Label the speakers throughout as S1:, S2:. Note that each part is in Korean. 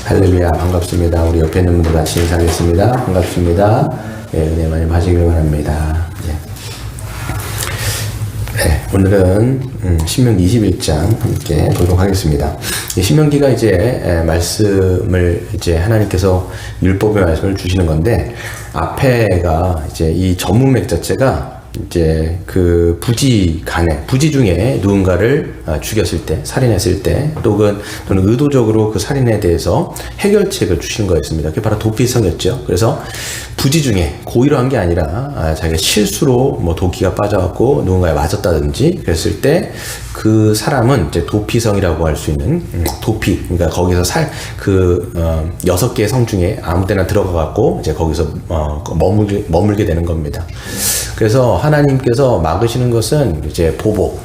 S1: 할렐루야, 반갑습니다. 우리 옆에 있는 분들 같이 인사하겠습니다. 반갑습니다. 예, 은혜 많이 받으시길 바랍니다. 오늘은 신명기 21장 함께 보도록 하겠습니다. 신명기가 이제 말씀을 이제 하나님께서 율법의 말씀을 주시는 건데, 앞에가 이제 이 전문맥 자체가 이제 그 부지 중에 누군가를 죽였을 때, 살인했을 때, 또는 의도적으로 그 살인에 대해서 해결책을 주시는 거였습니다. 그게 바로 도피성이었죠. 그래서 부지 중에 고의로 한 게 아니라 자기가 실수로 뭐 도끼가 빠져갖고 누군가에 맞았다든지 그랬을 때 그 사람은 이제 도피성이라고 할 수 있는 도피, 그러니까 거기서 6개의 성 중에 아무데나 들어가갖고 이제 거기서 머물게 되는 겁니다. 그래서 하나님께서 막으시는 것은 이제 보복,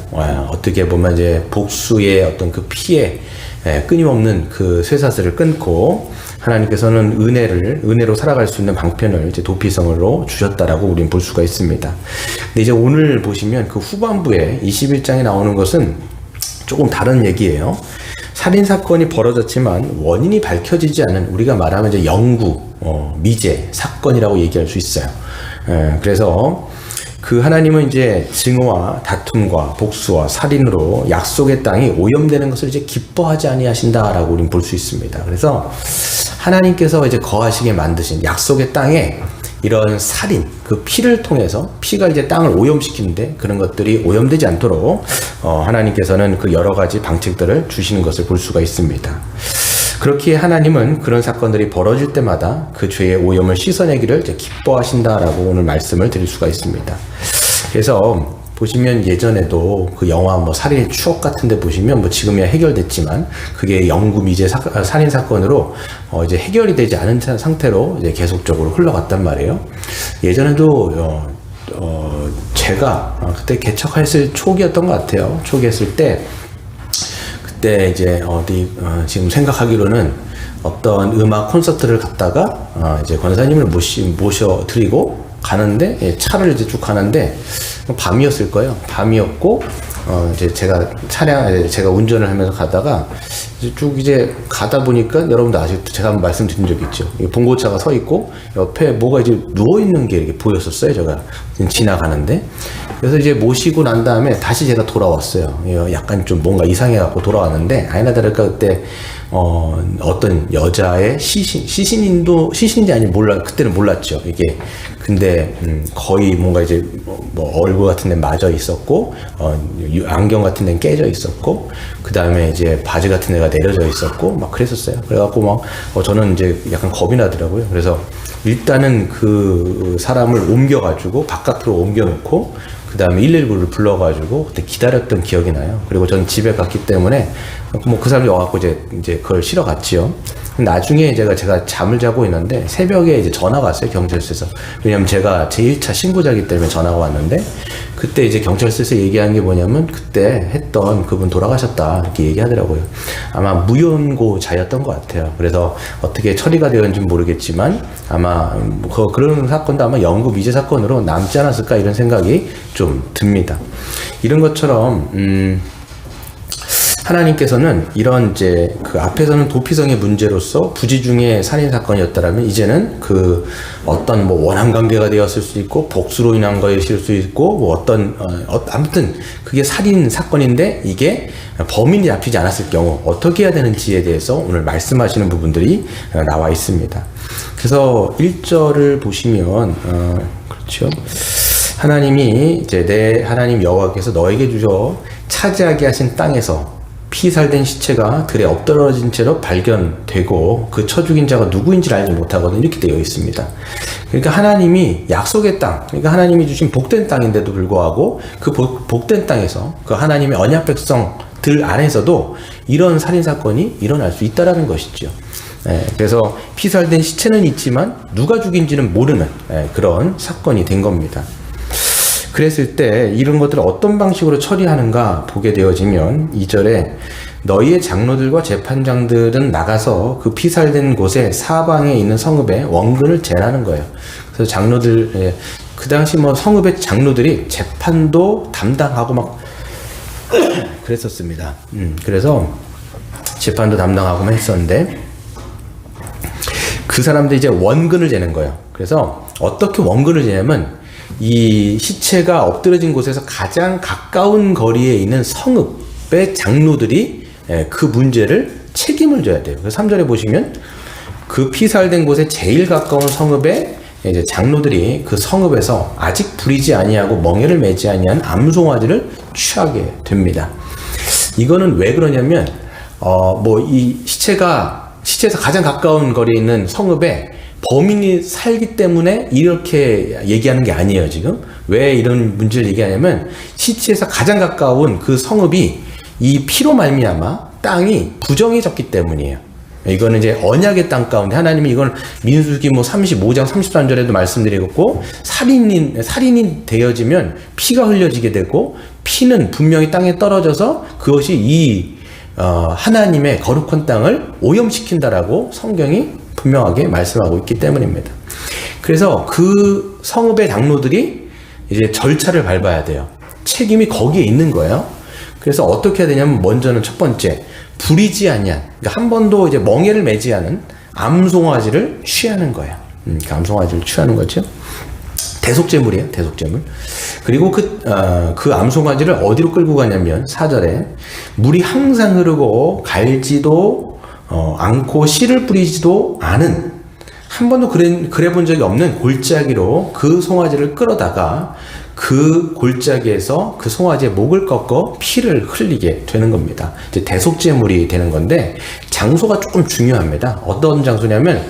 S1: 어떻게 보면 이제 복수의 어떤 그 피해, 끊임없는 그 쇠사슬을 끊고 하나님께서는 은혜로 살아갈 수 있는 방편을 이제 도피성으로 주셨다라고 우리는 볼 수가 있습니다. 근데 이제 오늘 보시면 그 후반부에 21장에 나오는 것은 조금 다른 얘기예요. 살인사건이 벌어졌지만 원인이 밝혀지지 않은, 우리가 말하면 이제 영구, 미제 사건이라고 얘기할 수 있어요. 그래서 그 하나님은 이제 증오와 다툼과 복수와 살인으로 약속의 땅이 오염되는 것을 이제 기뻐하지 아니하신다라고 우리는 볼 수 있습니다. 그래서 하나님께서 이제 거하시게 만드신 약속의 땅에 이런 살인, 그 피를 통해서, 피가 이제 땅을 오염시키는데 그런 것들이 오염되지 않도록 하나님께서는 그 여러 가지 방책들을 주시는 것을 볼 수가 있습니다. 그렇기에 하나님은 그런 사건들이 벌어질 때마다 그 죄의 오염을 씻어내기를 이제 기뻐하신다라고 오늘 말씀을 드릴 수가 있습니다. 그래서 보시면 예전에도 그 영화 뭐 살인의 추억 같은 데 보시면 뭐 지금이야 해결됐지만 그게 영구 미제 살인 사건으로 이제 해결이 되지 않은 상태로 이제 계속적으로 흘러갔단 말이에요. 예전에도 제가 그때 개척했을 초기였던 것 같아요. 초기했을 때 그때 이제 지금 생각하기로는 어떤 음악 콘서트를 갔다가 이제 권사님을 모셔드리고 가는데, 차를 이제 쭉 가는데 밤이었을 거예요. 밤이었고 이제 제가 운전을 하면서 가다가 쭉 이제 가다 보니까, 여러분도 아직도 제가 한번 말씀드린 적 있죠. 봉고차가 서 있고 옆에 뭐가 이제 누워 있는 게 이렇게 보였었어요. 제가 지나가는데. 그래서 이제 모시고 난 다음에 다시 제가 돌아왔어요. 약간 좀 뭔가 이상해갖고 돌아왔는데, 아니나 다를까 그때 어떤 여자의 시신인지 아닌지 그때는 몰랐죠. 이게. 근데 거의 뭔가 이제 뭐 얼굴 같은 데 맞아 있었고, 안경 같은 데는 깨져 있었고, 그 다음에 이제 바지 같은 데가 내려져 있었고 막 그랬었어요. 그래갖고 막 저는 이제 약간 겁이 나더라고요. 그래서 일단은 그 사람을 옮겨가지고 바깥으로 옮겨놓고 그 다음에 119를 불러가지고 그때 기다렸던 기억이 나요. 그리고 전 집에 갔기 때문에 뭐 그 사람이 와갖고 이제 그걸 실어 갔지요. 나중에 제가 잠을 자고 있는데 새벽에 이제 전화가 왔어요, 경찰서에서. 왜냐면 제가 제 1차 신고자이기 때문에 전화가 왔는데, 그때 이제 경찰서에서 얘기한 게 뭐냐면 그때 했던 그분 돌아가셨다 이렇게 얘기하더라고요. 아마 무연고자였던 것 같아요. 그래서 어떻게 처리가 되었는지 모르겠지만 아마 그런 사건도 아마 영구 미제 사건으로 남지 않았을까 이런 생각이 좀 듭니다. 이런 것처럼 하나님께서는 이런 이제 그 앞에서는 도피성의 문제로서 부지 중에 살인 사건이었다라면, 이제는 그 어떤 뭐 원한 관계가 되었을 수 있고 복수로 인한 것일 수 있고 뭐 아무튼 그게 살인 사건인데 이게 범인이 잡히지 않았을 경우 어떻게 해야 되는지에 대해서 오늘 말씀하시는 부분들이 나와 있습니다. 그래서 1절을 보시면 그렇죠. 하나님이 이제 내 하나님 여호와께서 너에게 주셔 차지하게 하신 땅에서 피살된 시체가 들에 엎드러진 채로 발견되고 그 쳐 죽인 자가 누구인지를 알지 못하거든, 이렇게 되어 있습니다. 그러니까 하나님이 약속의 땅, 그러니까 하나님이 주신 복된 땅인데도 불구하고 그 복된 땅에서 그 하나님의 언약 백성들 안에서도 이런 살인사건이 일어날 수 있다라는 것이죠. 그래서 피살된 시체는 있지만 누가 죽인지는 모르는 그런 사건이 된 겁니다. 그랬을 때 이런 것들을 어떤 방식으로 처리하는가 보게 되어지면 2절에 너희의 장로들과 재판장들은 나가서 그 피살된 곳에 사방에 있는 성읍에 원근을 제라는 거예요. 그래서 장로들, 그 당시 뭐 성읍의 장로들이 재판도 담당하고 막 그랬었습니다. 그래서 재판도 담당하고 했었는데 그 사람들이 이제 원근을 재는 거예요. 그래서 어떻게 원근을 재냐면 이 시체가 엎드려진 곳에서 가장 가까운 거리에 있는 성읍의 장로들이 그 문제를 책임을 져야 돼요. 그래서 3절에 보시면 그 피살된 곳에 제일 가까운 성읍에 이제 장로들이 그 성읍에서 아직 부리지 아니하고 멍에를 매지 아니한 암송아지를 취하게 됩니다. 이거는 왜 그러냐면 이 시체에서 가장 가까운 거리에 있는 성읍에 범인이 살기 때문에 이렇게 얘기하는 게 아니에요, 지금. 왜 이런 문제를 얘기하냐면 시체에서 가장 가까운 그 성읍이 이 피로 말미암아 땅이 부정해졌기 때문이에요. 이거는 이제 언약의 땅 가운데 하나님이 이건 민수기 35장 33절에도 말씀드리고 살인이 되어지면 피가 흘려지게 되고 피는 분명히 땅에 떨어져서 그것이 이 하나님의 거룩한 땅을 오염시킨다라고 성경이 분명하게 말씀하고 있기 때문입니다. 그래서 그 성읍의 장로들이 이제 절차를 밟아야 돼요. 책임이 거기에 있는 거예요. 그래서 어떻게 해야 되냐면 먼저는 첫 번째 부리지 아니한, 그러니까 한 번도 이제 멍에를 매지 않은 암송아지를 취하는 거예요. 그 암송아지를 취하는 거죠. 대속제물이에요, 대속제물. 그리고 그 암송아지를 어디로 끌고 가냐면 4절에 물이 항상 흐르고 갈지도 않고 씨를 뿌리지도 않은, 한 번도 그래 본 적이 없는 골짜기로 그 송아지를 끌어다가 그 골짜기에서 그 송아지의 목을 꺾어 피를 흘리게 되는 겁니다. 이제 대속제물이 되는 건데 장소가 조금 중요합니다. 어떤 장소냐면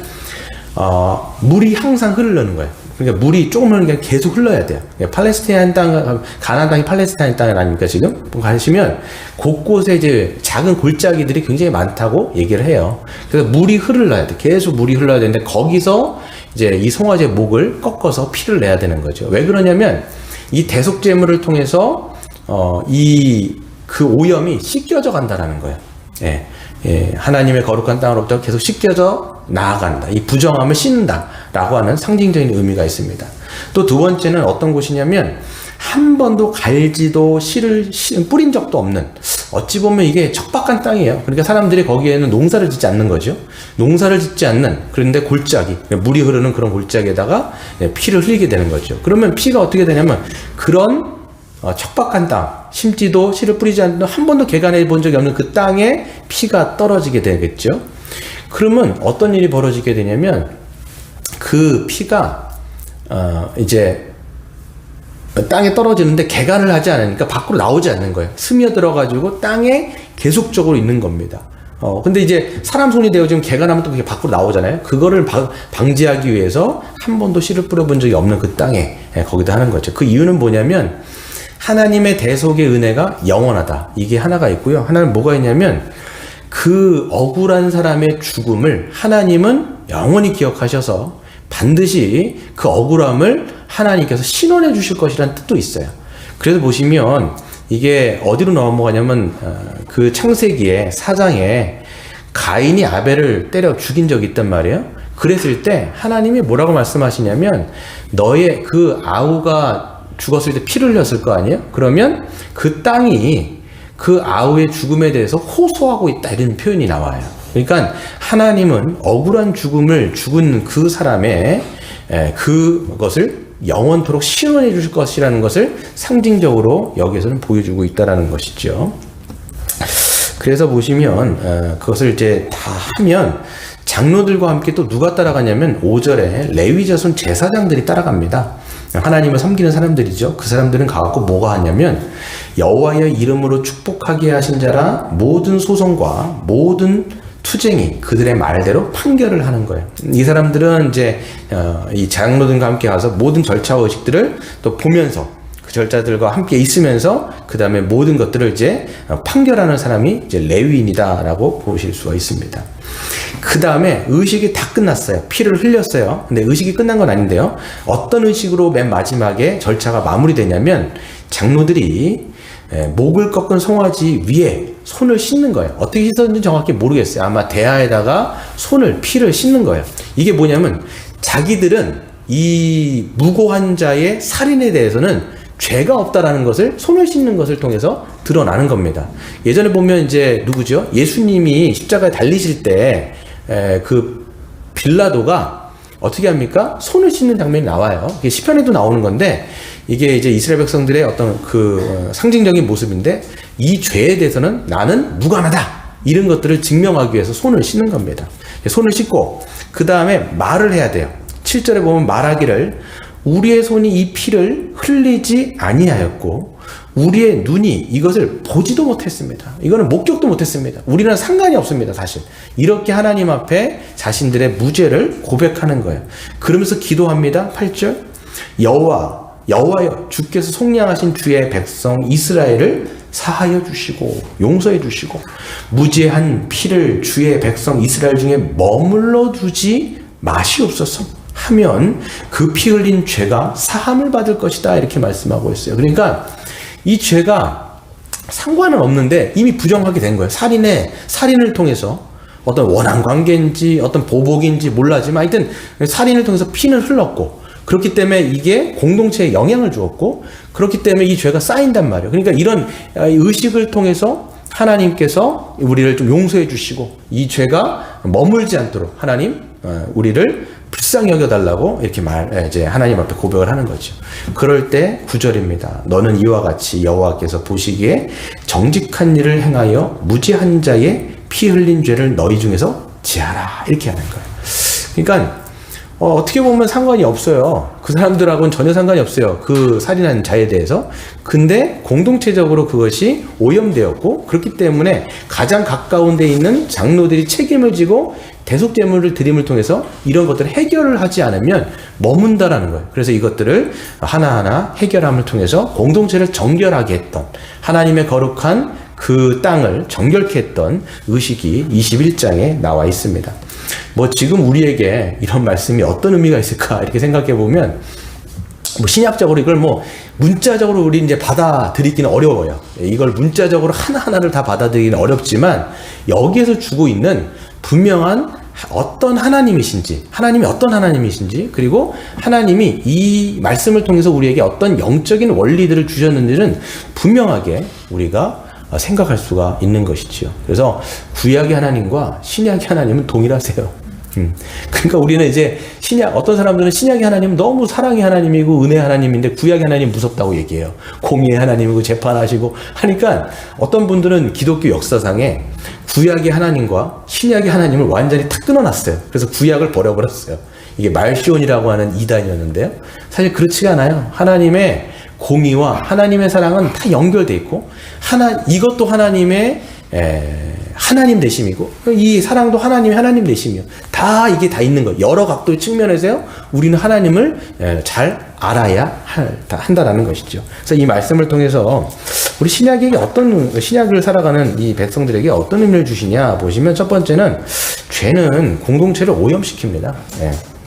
S1: 물이 항상 흐르는 거예요. 그러니까 물이 조금 흐르니까 계속 흘러야 돼요. 팔레스타인 땅, 가나안 땅이 팔레스타인 땅 아닙니까 지금? 가시면 곳곳에 이제 작은 골짜기들이 굉장히 많다고 얘기를 해요. 그래서 물이 흘러야 돼. 계속 물이 흘러야 되는데 거기서 이제 이 송아지의 목을 꺾어서 피를 내야 되는 거죠. 왜 그러냐면 이 대속제물을 통해서 그 오염이 씻겨져 간다라는 거예요. 하나님의 거룩한 땅으로부터 계속 씻겨져 나아간다. 이 부정함을 씻는다라고 하는 상징적인 의미가 있습니다. 또 두 번째는 어떤 곳이냐면 한 번도 갈지도 씨를 뿌린 적도 없는, 어찌 보면 이게 척박한 땅이에요. 그러니까 사람들이 거기에는 농사를 짓지 않는 거죠. 농사를 짓지 않는, 그런데 골짜기, 물이 흐르는 그런 골짜기에다가 피를 흘리게 되는 거죠. 그러면 피가 어떻게 되냐면 그런 척박한 땅, 심지도 씨를 뿌리지 않는, 한 번도 개간해 본 적이 없는 그 땅에 피가 떨어지게 되겠죠. 그러면 어떤 일이 벌어지게 되냐면 그 피가 이제 땅에 떨어지는데 개간을 하지 않으니까 밖으로 나오지 않는 거예요. 스며들어가지고 땅에 계속적으로 있는 겁니다. 근데 이제 사람 손이 되어지면 개간하면 또 그게 밖으로 나오잖아요. 그거를 방지하기 위해서 한 번도 씨를 뿌려본 적이 없는 그 땅에 거기다 하는 거죠. 그 이유는 뭐냐면 하나님의 대속의 은혜가 영원하다. 이게 하나가 있고요. 하나는 뭐가 있냐면 그 억울한 사람의 죽음을 하나님은 영원히 기억하셔서 반드시 그 억울함을 하나님께서 신원해 주실 것이라는 뜻도 있어요. 그래서 보시면 이게 어디로 넘어가냐면 그 창세기에 4장에 가인이 아벨을 때려 죽인 적이 있단 말이에요. 그랬을 때 하나님이 뭐라고 말씀하시냐면 너의 그 아우가 죽었을 때 피를 흘렸을 거 아니에요? 그러면 그 땅이 그 아우의 죽음에 대해서 호소하고 있다, 이런 표현이 나와요. 그러니까 하나님은 억울한 죽음을 죽은 그 사람의 그것을 영원토록 시원해 주실 것이라는 것을 상징적으로 여기에서는 보여주고 있다는 것이죠. 그래서 보시면 그것을 이제 다 하면 장로들과 함께 또 누가 따라가냐면 5절에 레위 자손 제사장들이 따라갑니다. 하나님을 섬기는 사람들이죠. 그 사람들은 가갖고 뭐가 하냐면 여호와의 이름으로 축복하게 하신 자라 모든 소송과 모든 투쟁이 그들의 말대로 판결을 하는 거예요. 이 사람들은 이제 이 장로들과 함께 가서 모든 절차와 의식들을 또 보면서 그 절차들과 함께 있으면서 그 다음에 모든 것들을 이제 판결하는 사람이 이제 레위인이다라고 보실 수가 있습니다. 그 다음에 의식이 다 끝났어요. 피를 흘렸어요. 근데 의식이 끝난 건 아닌데요. 어떤 의식으로 맨 마지막에 절차가 마무리되냐면 장로들이 목을 꺾은 송아지 위에 손을 씻는 거예요. 어떻게 씻었는지 정확히 모르겠어요. 아마 대야에다가 피를 씻는 거예요. 이게 뭐냐면 자기들은 이 무고한 자의 살인에 대해서는 죄가 없다라는 것을 손을 씻는 것을 통해서 드러나는 겁니다. 예전에 보면 이제 누구죠? 예수님이 십자가에 달리실 때 그 빌라도가 어떻게 합니까? 손을 씻는 장면이 나와요. 이게 시편에도 나오는 건데 이게 이제 이스라엘 백성들의 어떤 그 상징적인 모습인데 이 죄에 대해서는 나는 무관하다. 이런 것들을 증명하기 위해서 손을 씻는 겁니다. 손을 씻고 그 다음에 말을 해야 돼요. 7절에 보면 말하기를 우리의 손이 이 피를 흘리지 아니하였고 우리의 눈이 이것을 보지도 못했습니다. 이거는 목격도 못했습니다. 우리는 상관이 없습니다. 사실 이렇게 하나님 앞에 자신들의 무죄를 고백하는 거예요. 그러면서 기도합니다. 8절 여호와여 주께서 속량하신 주의 백성 이스라엘을 사하여 주시고 용서해 주시고 무죄한 피를 주의 백성 이스라엘 중에 머물러 두지 마시옵소서 하면 그 피 흘린 죄가 사함을 받을 것이다 이렇게 말씀하고 있어요. 그러니까 이 죄가 상관은 없는데 이미 부정하게 된 거예요. 살인을 통해서 어떤 원한 관계인지 어떤 보복인지 몰라지만 하여튼 살인을 통해서 피는 흘렀고 그렇기 때문에 이게 공동체에 영향을 주었고 그렇기 때문에 이 죄가 쌓인단 말이에요. 그러니까 이런 의식을 통해서 하나님께서 우리를 좀 용서해 주시고 이 죄가 머물지 않도록 하나님 우리를 불쌍히 여겨달라고 이렇게 이제 하나님 앞에 고백을 하는 거죠. 그럴 때 9절입니다. 너는 이와 같이 여호와께서 보시기에 정직한 일을 행하여 무죄한 자의 피 흘린 죄를 너희 중에서 지하라 이렇게 하는 거예요. 그러니까 어떻게 보면 상관이 없어요. 그 사람들하고는 전혀 상관이 없어요. 그 살인한 자에 대해서. 근데 공동체적으로 그것이 오염되었고 그렇기 때문에 가장 가까운 데 있는 장로들이 책임을 지고 대속제물을 드림을 통해서 이런 것들을 해결을 하지 않으면 머문다라는 거예요. 그래서 이것들을 하나하나 해결함을 통해서 공동체를 정결하게 했던 하나님의 거룩한 그 땅을 정결케 했던 의식이 21장에 나와 있습니다. 뭐 지금 우리에게 이런 말씀이 어떤 의미가 있을까 이렇게 생각해 보면 뭐 신약적으로 이걸 뭐 문자적으로 우리 이제 받아들이기는 어려워요. 이걸 문자적으로 하나하나를 다 받아들이기는 어렵지만 여기에서 주고 있는 분명한 어떤 하나님이신지 하나님이 어떤 하나님이신지 그리고 하나님이 이 말씀을 통해서 우리에게 어떤 영적인 원리들을 주셨는지는 분명하게 우리가 생각할 수가 있는 것이지요. 그래서 구약의 하나님과 신약의 하나님은 동일하세요. 그러니까 우리는 이제 어떤 사람들은 신약의 하나님은 너무 사랑의 하나님이고 은혜의 하나님인데 구약의 하나님 무섭다고 얘기해요. 공의의 하나님이고 재판하시고 하니까 어떤 분들은 기독교 역사상에 구약의 하나님과 신약의 하나님을 완전히 탁 끊어놨어요. 그래서 구약을 버려버렸어요. 이게 말시온이라고 하는 이단이었는데요. 사실 그렇지가 않아요. 하나님의 공의와 하나님의 사랑은 다 연결돼 있고 이것도 하나님의 하나님 되심이고 이 사랑도 하나님의 하나님 되심이요. 다 이게 다 있는 거예요. 여러 각도의 측면에서요. 우리는 하나님을 잘 알아야 한다라는 것이죠. 그래서 이 말씀을 통해서 우리 신약을 살아가는 이 백성들에게 어떤 의미를 주시냐 보시면 첫 번째는 죄는 공동체를 오염시킵니다.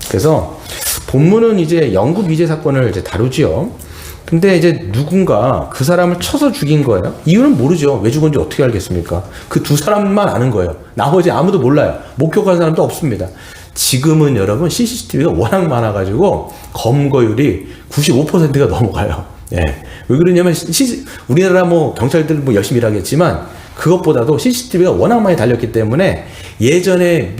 S1: 그래서 본문은 이제 영구 미제 사건을 이제 다루지요. 근데 이제 누군가 그 사람을 쳐서 죽인 거예요. 이유는 모르죠. 왜 죽은지 어떻게 알겠습니까? 그 두 사람만 아는 거예요. 나머지 아무도 몰라요. 목격한 사람도 없습니다. 지금은 여러분 CCTV가 워낙 많아가지고 검거율이 95%가 넘어가요. 왜 그러냐면 우리나라 뭐 경찰들 뭐 열심히 일하겠지만 그것보다도 CCTV가 워낙 많이 달렸기 때문에 예전에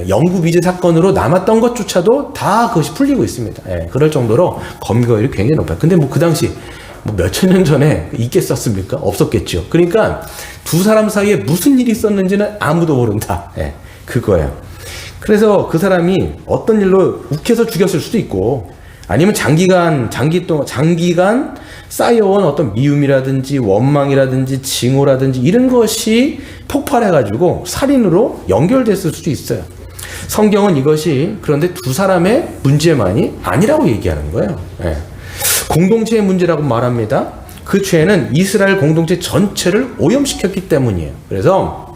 S1: 영구 미제 사건으로 남았던 것조차도 다 그것이 풀리고 있습니다. 그럴 정도로 검거율이 굉장히 높아요. 근데 뭐 그 당시 뭐 몇천 년 전에 있겠었습니까? 없었겠죠. 그러니까 두 사람 사이에 무슨 일이 있었는지는 아무도 모른다. 그거예요. 그래서 그 사람이 어떤 일로 욱해서 죽였을 수도 있고 아니면 장기간 쌓여온 어떤 미움이라든지 원망이라든지 징후라든지 이런 것이 폭발해가지고 살인으로 연결됐을 수도 있어요. 성경은 이것이 그런데 두 사람의 문제만이 아니라고 얘기하는 거예요. 공동체의 문제라고 말합니다. 그 죄는 이스라엘 공동체 전체를 오염시켰기 때문이에요. 그래서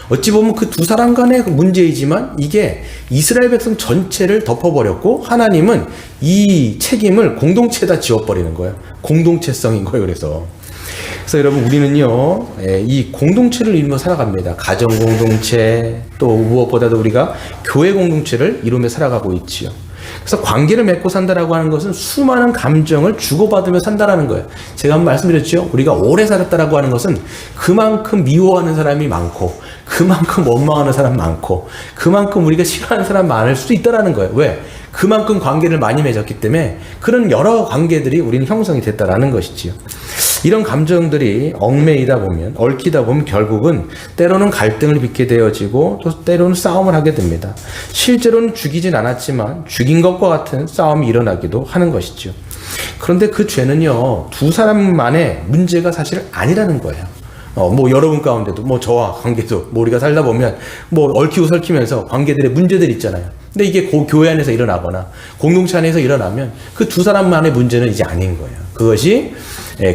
S1: 어찌 보면 그 두 사람 간의 문제이지만 이게 이스라엘 백성 전체를 덮어버렸고 하나님은 이 책임을 공동체에다 지워버리는 거예요. 공동체성인 거예요. 그래서 여러분 우리는요 이 공동체를 이루며 살아갑니다. 가정 공동체 또 무엇보다도 우리가 교회 공동체를 이루며 살아가고 있지요. 그래서 관계를 맺고 산다라고 하는 것은 수많은 감정을 주고받으며 산다라는 거예요. 제가 한번 말씀드렸죠. 우리가 오래 살았다라고 하는 것은 그만큼 미워하는 사람이 많고, 그만큼 원망하는 사람 많고, 그만큼 우리가 싫어하는 사람 많을 수도 있다라는 거예요. 왜? 그만큼 관계를 많이 맺었기 때문에 그런 여러 관계들이 우리는 형성이 됐다라는 것이지요. 이런 감정들이 얽히다 보면 결국은 때로는 갈등을 빚게 되어지고 또 때로는 싸움을 하게 됩니다. 실제로는 죽이진 않았지만 죽인 것과 같은 싸움이 일어나기도 하는 것이죠. 그런데 그 죄는요, 두 사람만의 문제가 사실 아니라는 거예요. 여러분 가운데도, 저와 관계도, 우리가 살다 보면, 얽히고 설키면서 관계들의 문제들이 있잖아요. 근데 이게 교회 안에서 일어나거나, 공동체 안에서 일어나면, 그 두 사람만의 문제는 이제 아닌 거예요. 그것이,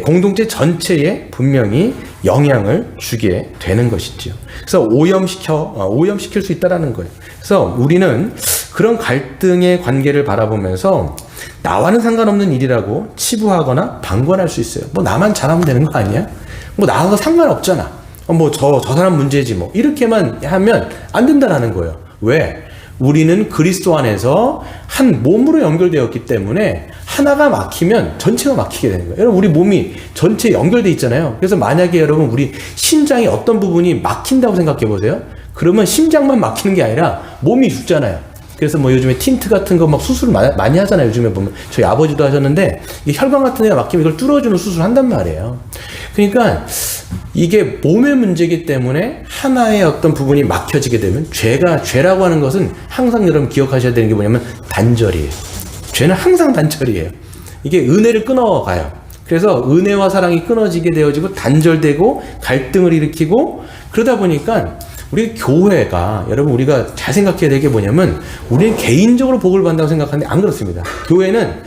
S1: 공동체 전체에 분명히 영향을 주게 되는 것이죠. 그래서 오염시킬 수 있다라는 거예요. 그래서 우리는 그런 갈등의 관계를 바라보면서, 나와는 상관없는 일이라고 치부하거나 방관할 수 있어요. 나만 잘하면 되는 거 아니야? 나하고 상관없잖아. 저 사람 문제지 이렇게만 하면 안 된다라는 거예요. 왜? 우리는 그리스도 안에서 한 몸으로 연결되었기 때문에 하나가 막히면 전체가 막히게 되는 거예요. 여러분, 우리 몸이 전체 연결돼 있잖아요. 그래서 만약에 여러분, 우리 심장이 어떤 부분이 막힌다고 생각해 보세요. 그러면 심장만 막히는 게 아니라 몸이 죽잖아요. 그래서 요즘에 틴트 같은 거 수술 많이 하잖아요. 요즘에 보면 저희 아버지도 하셨는데, 이게 혈관 같은 데가 막히면 이걸 뚫어주는 수술을 한단 말이에요. 그러니까 이게 몸의 문제이기 때문에 하나의 어떤 부분이 막혀지게 되면, 죄라고 하는 것은 항상 여러분 기억하셔야 되는 게 뭐냐면 단절이에요. 죄는 항상 단절이에요. 이게 은혜를 끊어가요. 그래서 은혜와 사랑이 끊어지게 되어지고 단절되고 갈등을 일으키고, 그러다 보니까 우리 교회가, 여러분, 우리가 잘 생각해야 될 게 뭐냐면, 우리는 개인적으로 복을 받는다고 생각하는데 안 그렇습니다. 교회는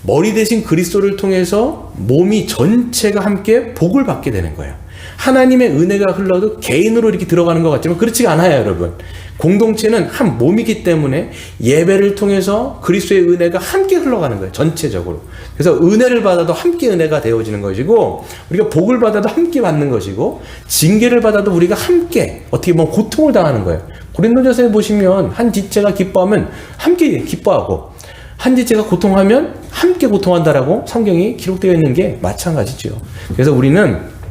S1: 머리 대신 그리스도를 통해서 몸이 전체가 함께 복을 받게 되는 거예요. 하나님의 은혜가 흘러도 개인으로 이렇게 들어가는 것 같지만 그렇지가 않아요, 여러분. 공동체는 한 몸이기 때문에 예배를 통해서 그리스도의 은혜가 함께 흘러가는 거예요, 전체적으로. 그래서 은혜를 받아도 함께 은혜가 되어지는 것이고, 우리가 복을 받아도 함께 받는 것이고, 징계를 받아도 우리가 함께 어떻게 보면 고통을 당하는 거예요. 고린도전서에 보시면 한 지체가 기뻐하면 함께 기뻐하고, 한 지체가 고통하면 함께 고통한다라고 성경이 기록되어 있는 게 마찬가지죠. 그래서 우리는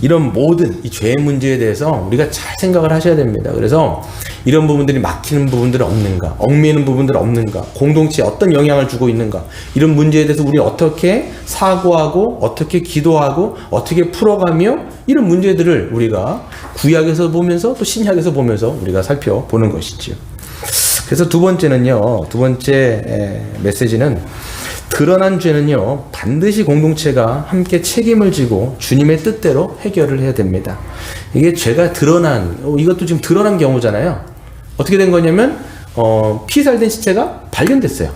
S1: 이런 모든 이 죄의 문제에 대해서 우리가 잘 생각을 하셔야 됩니다. 그래서 이런 부분들이 막히는 부분들은 없는가, 얽매이는 부분들은 없는가, 공동체에 어떤 영향을 주고 있는가, 이런 문제에 대해서 우리 어떻게 사고하고 어떻게 기도하고 어떻게 풀어가며, 이런 문제들을 우리가 구약에서 보면서 또 신약에서 보면서 우리가 살펴보는 것이죠. 그래서 두 번째 메시지는, 드러난 죄는요, 반드시 공동체가 함께 책임을 지고 주님의 뜻대로 해결을 해야 됩니다. 이게 죄가 이것도 지금 드러난 경우잖아요. 어떻게 된 거냐면, 피살된 시체가 발견됐어요.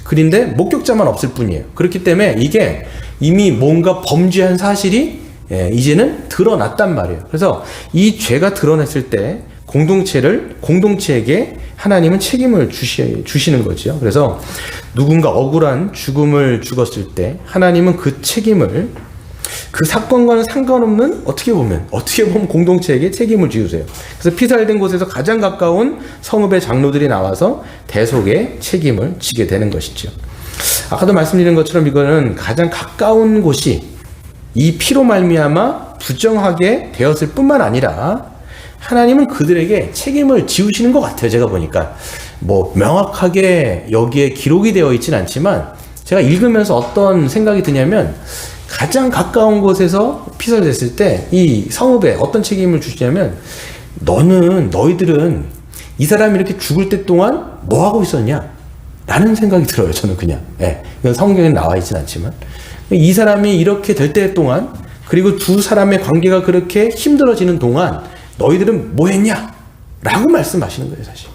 S1: 그런데 목격자만 없을 뿐이에요. 그렇기 때문에 이게 이미 뭔가 범죄한 사실이 이제는 드러났단 말이에요. 그래서 이 죄가 드러났을 때 공동체에게 하나님은 책임을 주시는 거죠. 그래서 누군가 억울한 죽음을 죽었을 때 하나님은 그 책임을 그 사건과는 상관없는 어떻게 보면 공동체에게 책임을 지우세요. 그래서 피살된 곳에서 가장 가까운 성읍의 장로들이 나와서 대속의 책임을 지게 되는 것이죠. 아까도 말씀드린 것처럼 이거는 가장 가까운 곳이 이 피로 말미암아 부정하게 되었을 뿐만 아니라 하나님은 그들에게 책임을 지우시는 것 같아요. 제가 보니까 명확하게 여기에 기록이 되어 있진 않지만, 제가 읽으면서 어떤 생각이 드냐면, 가장 가까운 곳에서 피살됐을 때 이 성읍에 어떤 책임을 주시냐면, 너희들은 이 사람이 이렇게 죽을 때 동안 뭐 하고 있었냐? 라는 생각이 들어요. 저는 그냥. 이건 성경에 나와 있진 않지만, 이 사람이 이렇게 될 때 동안, 그리고 두 사람의 관계가 그렇게 힘들어지는 동안 너희들은 뭐 했냐? 라고 말씀하시는 거예요, 사실.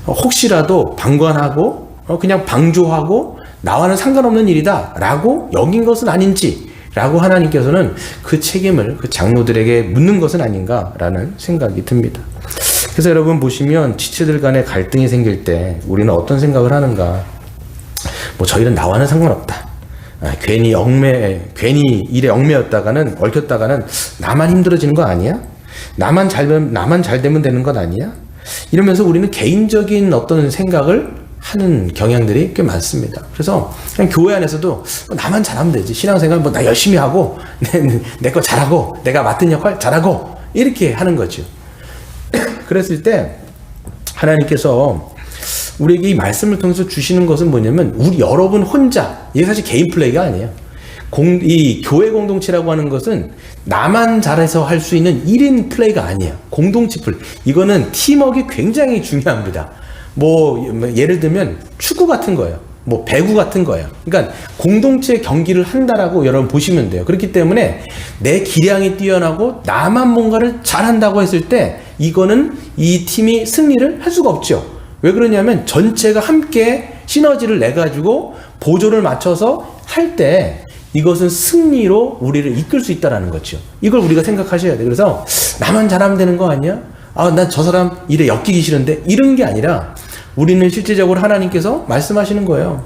S1: 혹시라도 방관하고, 그냥 방조하고, 나와는 상관없는 일이다 라고 여긴 것은 아닌지, 라고 하나님께서는 그 책임을 그 장로들에게 묻는 것은 아닌가라는 생각이 듭니다. 그래서 여러분 보시면 지체들 간에 갈등이 생길 때 우리는 어떤 생각을 하는가? 저희는 나와는 상관없다. 괜히 일에 얽혔다가는 나만 힘들어지는 거 아니야? 나만 잘 되면 되는 것 아니야? 이러면서 우리는 개인적인 어떤 생각을 하는 경향들이 꽤 많습니다. 그래서 그냥 교회 안에서도 나만 잘하면 되지. 신앙생활 뭐 나 열심히 하고 내 거 잘하고 내가 맡은 역할 잘하고 이렇게 하는 거죠. 그랬을 때 하나님께서 우리에게 이 말씀을 통해서 주시는 것은 뭐냐면 우리 여러분 혼자, 이게 사실 개인 플레이가 아니에요. 이 교회 공동체라고 하는 것은 나만 잘해서 할 수 있는 1인 플레이가 아니에요. 공동체 플레이. 이거는 팀워크가 굉장히 중요합니다. 뭐 예를 들면 축구 같은 거예요. 뭐 배구 같은 거예요. 그러니까 공동체 경기를 한다라고 여러분 보시면 돼요. 그렇기 때문에 내 기량이 뛰어나고 나만 뭔가를 잘한다고 했을 때 이거는 이 팀이 승리를 할 수가 없죠. 왜 그러냐면 전체가 함께 시너지를 내 가지고 보조를 맞춰서 할 때 이것은 승리로 우리를 이끌 수 있다는 거죠. 이걸 우리가 생각하셔야 돼요. 그래서 나만 잘하면 되는 거 아니야? 난 저 사람 일에 엮이기 싫은데 이런 게 아니라 우리는 실제적으로 하나님께서 말씀하시는 거예요.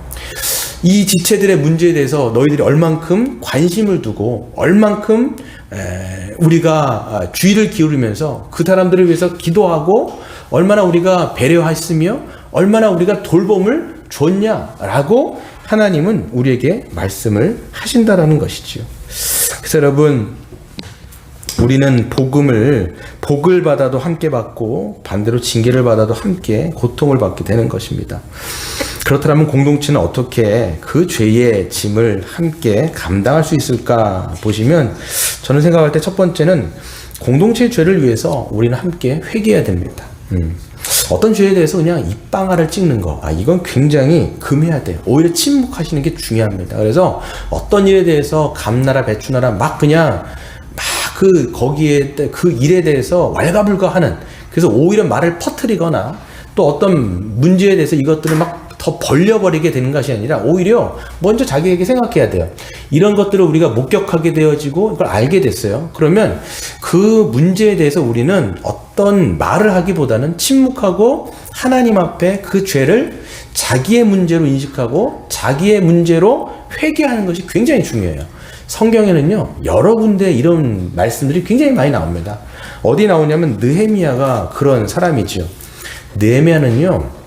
S1: 이 지체들의 문제에 대해서 너희들이 얼만큼 관심을 두고 얼만큼 우리가 주의를 기울이면서 그 사람들을 위해서 기도하고 얼마나 우리가 배려했으며 얼마나 우리가 돌봄을 줬냐라고 하나님은 우리에게 말씀을 하신다라는 것이죠. 그래서 여러분, 우리는 복을 받아도 함께 받고 반대로 징계를 받아도 함께 고통을 받게 되는 것입니다. 그렇다면 공동체는 어떻게 그 죄의 짐을 함께 감당할 수 있을까 보시면 저는 생각할 때 첫 번째는 공동체의 죄를 위해서 우리는 함께 회개해야 됩니다. 어떤 죄에 대해서 그냥 입방아를 찍는 거, 이건 굉장히 금해야 돼요. 오히려 침묵하시는 게 중요합니다. 그래서 어떤 일에 대해서 감나라 배추나라 거기에 그 일에 대해서 왈가불가하는, 그래서 오히려 말을 퍼뜨리거나 또 어떤 문제에 대해서 이것들을 막 더 벌려버리게 되는 것이 아니라 오히려 먼저 자기에게 생각해야 돼요. 이런 것들을 우리가 목격하게 되어지고 이걸 알게 됐어요. 그러면 그 문제에 대해서 우리는 어떤 말을 하기보다는 침묵하고 하나님 앞에 그 죄를 자기의 문제로 인식하고 자기의 문제로 회개하는 것이 굉장히 중요해요. 성경에는요, 여러 군데 이런 말씀들이 굉장히 많이 나옵니다. 어디 나오냐면 느헤미야가 그런 사람이죠. 느헤미야는요,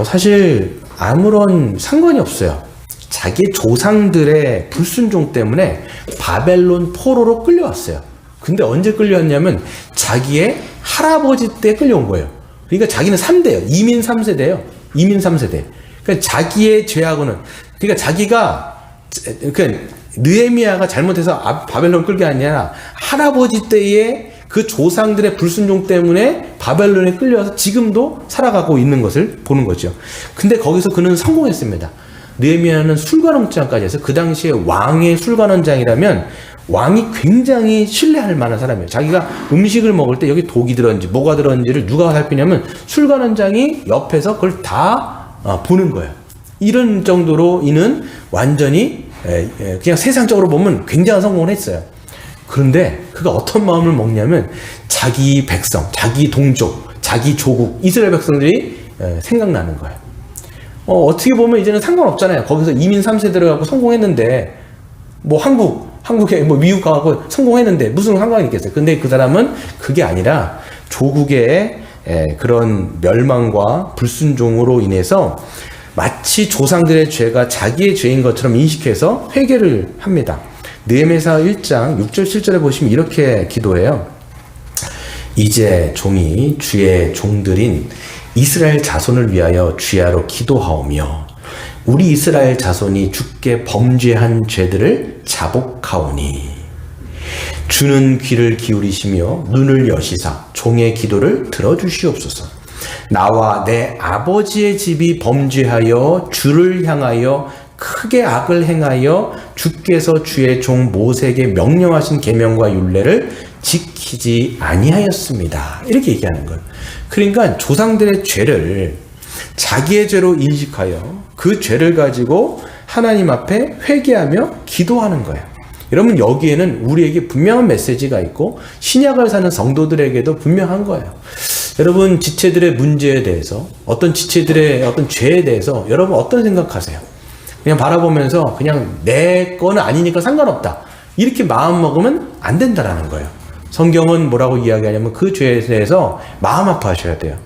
S1: 사실 아무런 상관이 없어요. 자기 조상들의 불순종 때문에 바벨론 포로로 끌려왔어요. 근데 언제 끌려왔냐면 자기의 할아버지 때 끌려온 거예요. 그러니까 자기는 3대예요. 이민 3세대예요. 이민 3세대. 그러니까 자기의 죄하고는, 그러니까 느헤미야가 잘못해서 바벨론 끌게 아니라 할아버지 때의 그 조상들의 불순종 때문에 바벨론에 끌려와서 지금도 살아가고 있는 것을 보는 거죠. 근데 거기서 그는 성공했습니다. 느헤미야는 술관원장까지 해서 그 당시에 왕의 술관원장이라면 왕이 굉장히 신뢰할 만한 사람이에요. 자기가 음식을 먹을 때 여기 독이 들었는지 뭐가 들었는지를 누가 살피냐면 술관원장이 옆에서 그걸 다 보는 거예요. 이런 정도로 이는 완전히 그냥 세상적으로 보면 굉장한 성공을 했어요. 그런데 그가 어떤 마음을 먹냐면 자기 백성, 자기 동족, 자기 조국, 이스라엘 백성들이 생각나는 거예요. 어떻게 보면 이제는 상관없잖아요. 거기서 이민 3세 들어가고 성공했는데 뭐 한국에 뭐 미국 가고 성공했는데 무슨 상관이 있겠어요. 근데 그 사람은 그게 아니라 조국의 그런 멸망과 불순종으로 인해서 마치 조상들의 죄가 자기의 죄인 것처럼 인식해서 회개를 합니다. 느헤미야 1장 6절 7절에 보시면 이렇게 기도해요. 이제 종이 주의 종들인 이스라엘 자손을 위하여 주야로 기도하오며 우리 이스라엘 자손이 주께 범죄한 죄들을 자복하오니 주는 귀를 기울이시며 눈을 여시사 종의 기도를 들어주시옵소서. 나와 내 아버지의 집이 범죄하여 주를 향하여 크게 악을 행하여 주께서 주의 종 모세에게 명령하신 계명과 율례를 지키지 아니하였습니다. 이렇게 얘기하는 거예요. 그러니까 조상들의 죄를 자기의 죄로 인식하여 그 죄를 가지고 하나님 앞에 회개하며 기도하는 거예요. 여러분, 여기에는 우리에게 분명한 메시지가 있고 신약을 사는 성도들에게도 분명한 거예요. 여러분, 지체들의 문제에 대해서, 어떤 지체들의 어떤 죄에 대해서 여러분 어떤 생각하세요? 그냥 바라보면서 그냥 내 거는 아니니까 상관없다, 이렇게 마음 먹으면 안 된다라는 거예요. 성경은 뭐라고 이야기하냐면 그 죄에 대해서 마음 아파하셔야 돼요.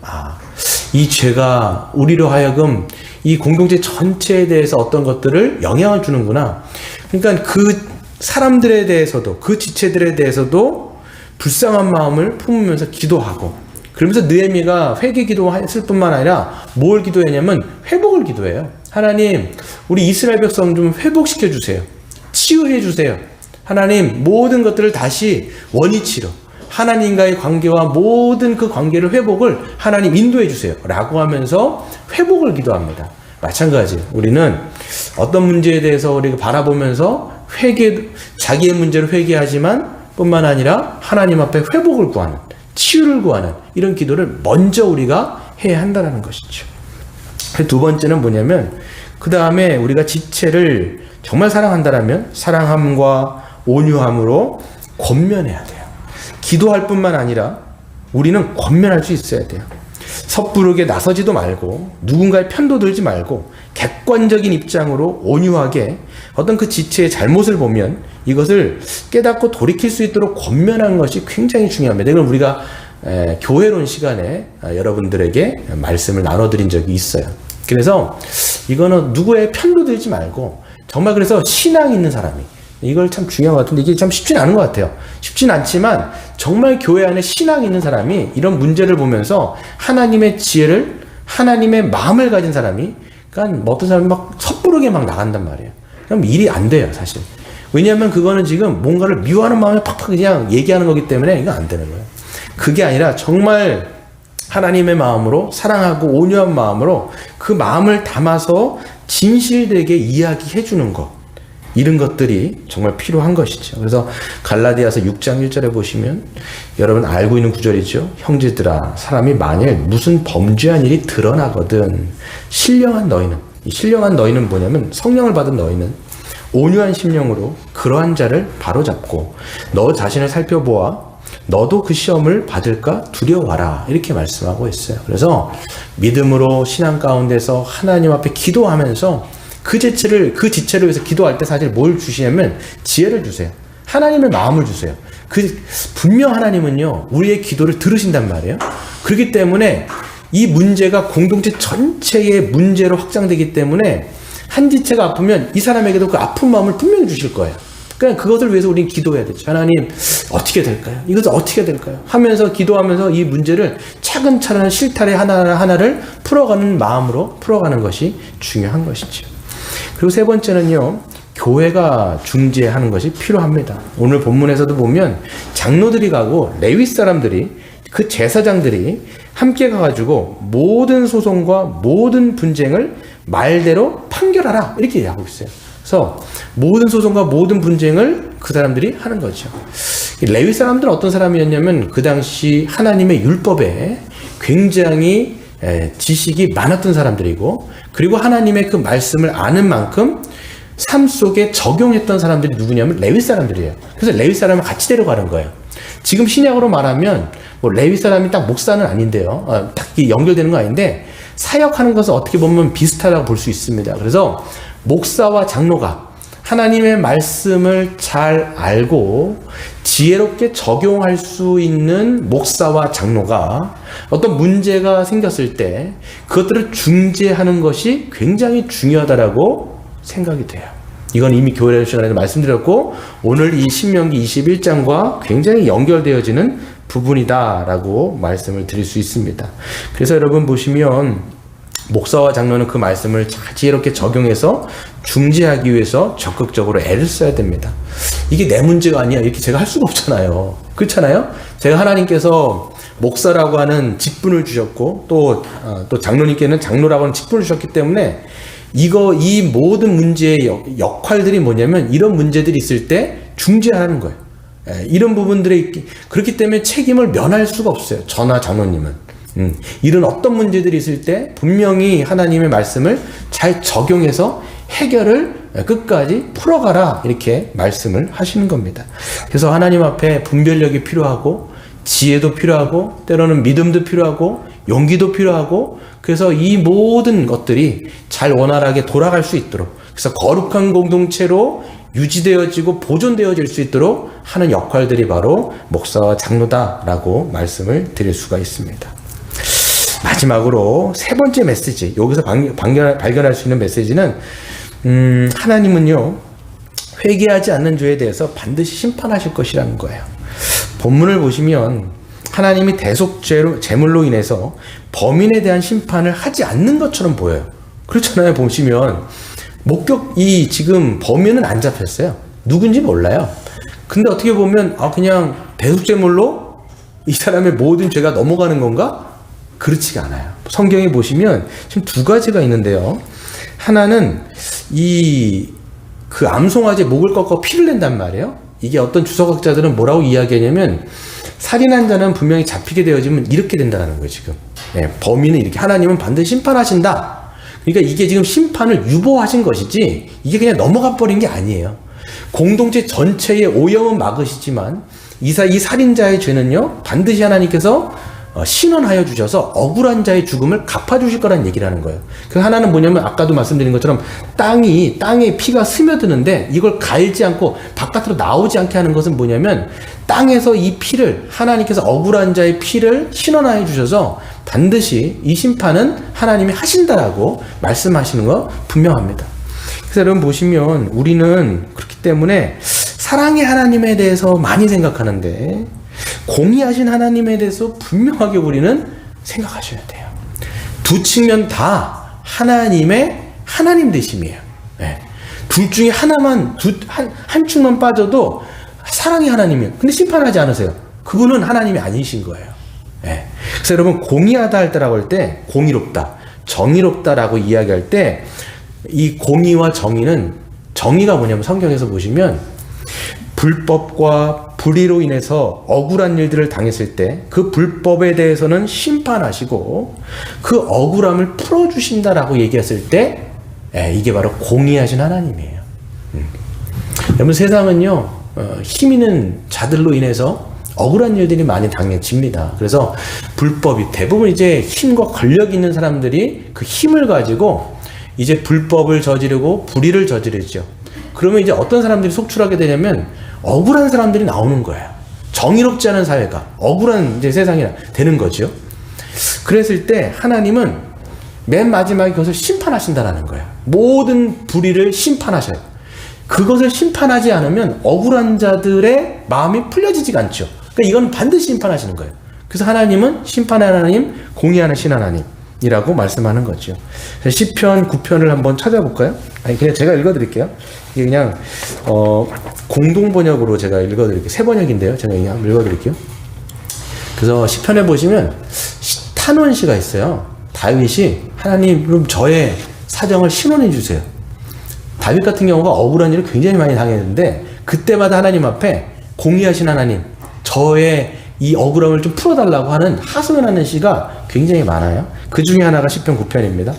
S1: 이 죄가 우리로 하여금 이 공동체 전체에 대해서 어떤 것들을 영향을 주는구나. 그러니까 그 사람들에 대해서도, 그 지체들에 대해서도 불쌍한 마음을 품으면서 기도하고, 그러면서 느헤미야가 회개 기도했을 뿐만 아니라 뭘 기도했냐면 회복을 기도해요. 하나님, 우리 이스라엘 백성 좀 회복시켜 주세요. 치유해 주세요. 하나님, 모든 것들을 다시 원위치로, 하나님과의 관계와 모든 그 관계를 회복을 하나님 인도해 주세요 라고 하면서 회복을 기도합니다. 마찬가지, 우리는 어떤 문제에 대해서 우리가 바라보면서 자기의 문제를 회개하지만 뿐만 아니라 하나님 앞에 회복을 구하는, 치유를 구하는 이런 기도를 먼저 우리가 해야 한다는 것이죠. 두 번째는 뭐냐면, 그 다음에 우리가 지체를 정말 사랑한다면 사랑함과 온유함으로 권면해야 돼요. 기도할 뿐만 아니라 우리는 권면할 수 있어야 돼요. 섣부르게 나서지도 말고, 누군가의 편도 들지 말고, 객관적인 입장으로 온유하게 어떤 그 지체의 잘못을 보면 이것을 깨닫고 돌이킬 수 있도록 권면하는 것이 굉장히 중요합니다. 이걸 우리가 교회론 시간에 여러분들에게 말씀을 나눠드린 적이 있어요. 그래서 이거는 누구의 편도 들지 말고, 정말 그래서 신앙 있는 사람이, 이걸 참 중요한 것 같은데 이게 참 쉽진 않은 것 같아요. 쉽진 않지만 정말 교회 안에 신앙 있는 사람이 이런 문제를 보면서 하나님의 지혜를, 하나님의 마음을 가진 사람이, 그러니까 어떤 사람이 막 섣부르게 막 나간단 말이에요. 그럼 일이 안 돼요, 사실. 왜냐하면 그거는 지금 뭔가를 미워하는 마음에 팍팍 그냥 얘기하는 거기 때문에 이거 안 되는 거예요. 그게 아니라 정말 하나님의 마음으로, 사랑하고 온유한 마음으로 그 마음을 담아서 진실되게 이야기해 주는 것, 이런 것들이 정말 필요한 것이죠. 그래서 갈라디아서 6장 1절에 보시면 여러분 알고 있는 구절이죠. 형제들아, 사람이 만일 무슨 범죄한 일이 드러나거든 신령한 너희는, 이 신령한 너희는 뭐냐면 성령을 받은 너희는 온유한 심령으로 그러한 자를 바로잡고 너 자신을 살펴보아 너도 그 시험을 받을까 두려워하라, 이렇게 말씀하고 있어요. 그래서 믿음으로 신앙 가운데서 하나님 앞에 기도하면서 그 지체를 위해서 기도할 때 사실 뭘 주시냐면 지혜를 주세요. 하나님의 마음을 주세요. 분명 하나님은요, 우리의 기도를 들으신단 말이에요. 그렇기 때문에 이 문제가 공동체 전체의 문제로 확장되기 때문에 한 지체가 아프면 이 사람에게도 그 아픈 마음을 분명히 주실 거예요. 그러니까 그것을 위해서 우리는 기도해야 되죠. 하나님, 어떻게 될까요? 이것은 어떻게 될까요? 하면서 기도하면서 이 문제를 차근차근 실타래 하나를 풀어가는 마음으로 풀어가는 것이 중요한 것이죠. 그리고 세 번째는요, 교회가 중재하는 것이 필요합니다. 오늘 본문에서도 보면 장로들이 가고 레위 사람들이, 그 제사장들이 함께 가가지고 모든 소송과 모든 분쟁을 말대로 판결하라, 이렇게 얘기하고 있어요. 그래서 모든 소송과 모든 분쟁을 그 사람들이 하는 거죠. 레위 사람들은 어떤 사람이었냐면 그 당시 하나님의 율법에 굉장히 지식이 많았던 사람들이고, 그리고 하나님의 그 말씀을 아는 만큼 삶 속에 적용했던 사람들이 누구냐면 레위 사람들이에요. 그래서 레위 사람을 같이 데려가는 거예요. 지금 신약으로 말하면 뭐 레위 사람이 딱 목사는 아닌데요, 딱 연결되는 건 아닌데 사역하는 것은 어떻게 보면 비슷하다고 볼 수 있습니다. 그래서 목사와 장로가 하나님의 말씀을 잘 알고 지혜롭게 적용할 수 있는 목사와 장로가 어떤 문제가 생겼을 때 그것들을 중재하는 것이 굉장히 중요하다라고 생각이 돼요. 이건 이미 교회 시간에도 말씀드렸고 오늘 이 신명기 21장과 굉장히 연결되어지는 부분이다라고 말씀을 드릴 수 있습니다. 그래서 여러분 보시면 목사와 장로는 그 말씀을 지혜롭게 적용해서 중재하기 위해서 적극적으로 애를 써야 됩니다. 이게 내 문제가 아니야, 이렇게 제가 할 수가 없잖아요. 그렇잖아요? 제가 하나님께서 목사라고 하는 직분을 주셨고 또 장로님께는 장로라고 하는 직분을 주셨기 때문에 이 모든 문제의 역할들이 뭐냐면 이런 문제들이 있을 때 중재하는 거예요. 이런 부분들이 그렇기 때문에 책임을 면할 수가 없어요. 저나 장로님은. 이런 어떤 문제들이 있을 때 분명히 하나님의 말씀을 잘 적용해서 해결을 끝까지 풀어가라, 이렇게 말씀을 하시는 겁니다. 그래서 하나님 앞에 분별력이 필요하고 지혜도 필요하고 때로는 믿음도 필요하고 용기도 필요하고, 그래서 이 모든 것들이 잘 원활하게 돌아갈 수 있도록, 그래서 거룩한 공동체로 유지되어지고 보존되어질 수 있도록 하는 역할들이 바로 목사와 장로다라고 말씀을 드릴 수가 있습니다. 마지막으로 세 번째 메시지, 여기서 발견할 수 있는 메시지는 하나님은요 회개하지 않는 죄에 대해서 반드시 심판하실 것이라는 거예요. 본문을 보시면 하나님이 대속죄물로 인해서 범인에 대한 심판을 하지 않는 것처럼 보여요. 그렇잖아요. 보시면 목격이 지금 범인은 안 잡혔어요. 누군지 몰라요. 근데 어떻게 보면 그냥 대속죄물로 이 사람의 모든 죄가 넘어가는 건가? 그렇지가 않아요. 성경에 보시면 지금 두 가지가 있는데요. 하나는 그 암송아지의 목을 꺾어 피를 낸단 말이에요. 이게 어떤 주석학자들은 뭐라고 이야기하냐면 살인한 자는 분명히 잡히게 되어지면 이렇게 된다는 거예요. 지금 범인은 이렇게, 하나님은 반드시 심판하신다. 그러니까 이게 지금 심판을 유보하신 것이지 이게 그냥 넘어가 버린 게 아니에요. 공동체 전체의 오염은 막으시지만 이 살인자의 죄는요 반드시 하나님께서 신원하여 주셔서 억울한 자의 죽음을 갚아주실 거란 얘기를 하는 거예요. 그 하나는 뭐냐면 아까도 말씀드린 것처럼 땅에 피가 스며드는데 이걸 갈지 않고 바깥으로 나오지 않게 하는 것은 뭐냐면 땅에서 이 피를, 하나님께서 억울한 자의 피를 신원하여 주셔서 반드시 이 심판은 하나님이 하신다라고 말씀하시는 거 분명합니다. 그래서 여러분 보시면 우리는 그렇기 때문에 사랑의 하나님에 대해서 많이 생각하는데 공의하신 하나님에 대해서 분명하게 우리는 생각하셔야 돼요. 두 측면 다 하나님의 하나님 되심이에요. 둘 중에 하나만, 한 축만 빠져도 사랑의 하나님이에요. 근데 심판하지 않으세요. 그분은 하나님이 아니신 거예요. 그래서 여러분 공의하다 할 때라고 할 때 공의롭다, 정의롭다라고 이야기할 때 이 공의와 정의는, 정의가 뭐냐면 성경에서 보시면 불법과 불의로 인해서 억울한 일들을 당했을 때 그 불법에 대해서는 심판하시고 그 억울함을 풀어주신다라고 얘기했을 때 이게 바로 공의하신 하나님이에요. 여러분 세상은요 힘 있는 자들로 인해서 억울한 일들이 많이 당해집니다. 그래서 불법이 대부분 이제 힘과 권력 있는 사람들이 그 힘을 가지고 이제 불법을 저지르고 불의를 저지르죠. 그러면 이제 어떤 사람들이 속출하게 되냐면 억울한 사람들이 나오는 거예요. 정의롭지 않은 사회가 억울한 이제 세상이 되는 거죠. 그랬을 때 하나님은 맨 마지막에 그것을 심판하신다라는 거예요. 모든 불의를 심판하셔요. 그것을 심판하지 않으면 억울한 자들의 마음이 풀려지지가 않죠. 그러니까 이건 반드시 심판하시는 거예요. 그래서 하나님은 심판의 하나님, 공의하신 하나님이라고 말씀하는 거죠. 시편 9편을 한번 찾아볼까요? 아니 그냥 제가 읽어드릴게요. 이게 그냥 공동 번역으로 제가 읽어드릴게요. 세 번역인데요. 제가 그냥 읽어드릴게요. 그래서 시편에 보시면 탄원시가 있어요. 다윗이 하나님 그럼 저의 사정을 신원해 주세요. 다윗 같은 경우가 억울한 일을 굉장히 많이 당했는데 그때마다 하나님 앞에 공의하신 하나님, 저의 이 억울함을 좀 풀어달라고 하는 하소연하는 시가 굉장히 많아요. 그 중에 하나가 시편 9편입니다.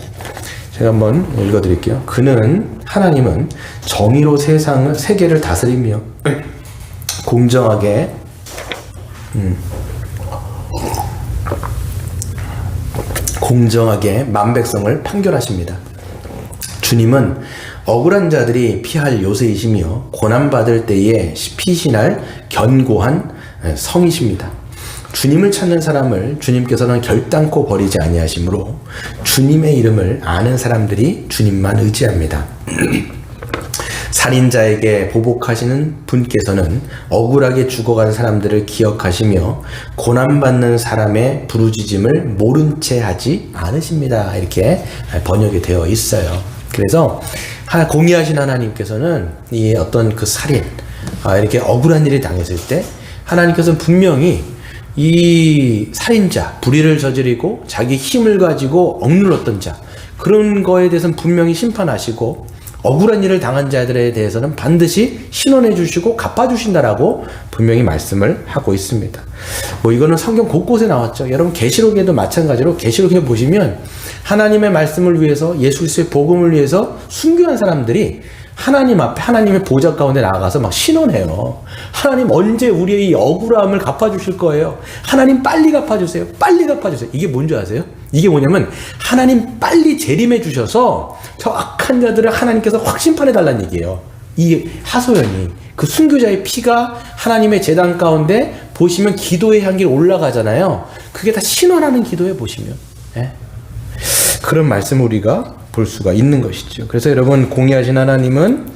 S1: 제가 한번 읽어드릴게요. 하나님은 정의로 세계를 다스리며 공정하게 만백성을 판결하십니다. 주님은 억울한 자들이 피할 요새이시며 고난받을 때에 피신할 견고한 성이십니다. 주님을 찾는 사람을 주님께서는 결단코 버리지 아니하시므로 주님의 이름을 아는 사람들이 주님만 의지합니다. 살인자에게 보복하시는 분께서는 억울하게 죽어간 사람들을 기억하시며 고난받는 사람의 부르짖음을 모른 채 하지 않으십니다. 이렇게 번역이 되어 있어요. 그래서 공의하신 하나님께서는 이 어떤 그 살인, 이렇게 억울한 일이 당했을 때 하나님께서는 분명히 이 살인자, 불의를 저지르고 자기 힘을 가지고 억눌렀던 자, 그런 거에 대해서는 분명히 심판하시고 억울한 일을 당한 자들에 대해서는 반드시 신원해 주시고 갚아주신다라고 분명히 말씀을 하고 있습니다. 이거는 성경 곳곳에 나왔죠. 여러분 계시록에도 마찬가지로 계시록에 보시면 하나님의 말씀을 위해서, 예수 그리스도의 복음을 위해서 순교한 사람들이 하나님 앞에, 하나님의 보좌 가운데 나가서 막 신원해요. 하나님 언제 우리의 이 억울함을 갚아주실 거예요? 하나님 빨리 갚아주세요. 빨리 갚아주세요. 이게 뭔지 아세요? 이게 뭐냐면 하나님 빨리 재림해 주셔서 저 악한 자들을 하나님께서 확 심판해달라는 얘기예요. 이 하소연이, 그 순교자의 피가 하나님의 제단 가운데 보시면 기도의 향기로 올라가잖아요. 그게 다 신원하는 기도에 보시면. 예? 그런 말씀을 우리가 볼 수가 있는 것이죠. 그래서 여러분, 공의하신 하나님은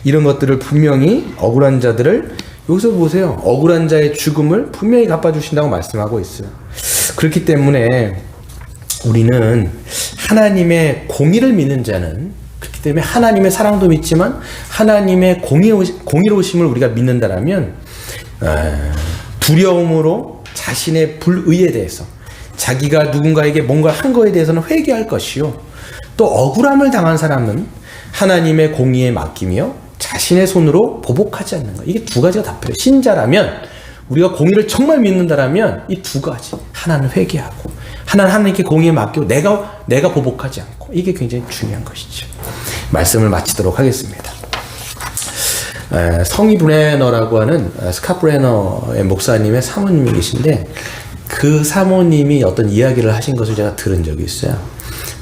S1: 이런 것들을 분명히 억울한 자들을, 여기서 보세요. 억울한 자의 죽음을 분명히 갚아주신다고 말씀하고 있어요. 그렇기 때문에 우리는 하나님의 공의를 믿는 자는, 그렇기 때문에 하나님의 사랑도 믿지만 하나님의 공의로우심을 우리가 믿는다라면 두려움으로 자신의 불의에 대해서, 자기가 누군가에게 뭔가 한 거에 대해서는 회개할 것이요, 또 억울함을 당한 사람은 하나님의 공의에 맡기며 자신의 손으로 보복하지 않는 것. 이게 두 가지가 다 필요해요. 신자라면, 우리가 공의를 정말 믿는다라면 이 두 가지, 하나는 회개하고 하나는 하나님께 공의에 맡기고 내가 보복하지 않고, 이게 굉장히 중요한 것이죠. 말씀을 마치도록 하겠습니다. 성이 브레너라고 하는 스캇 브레너의 목사님의 사모님이 계신데, 그 사모님이 어떤 이야기를 하신 것을 제가 들은 적이 있어요.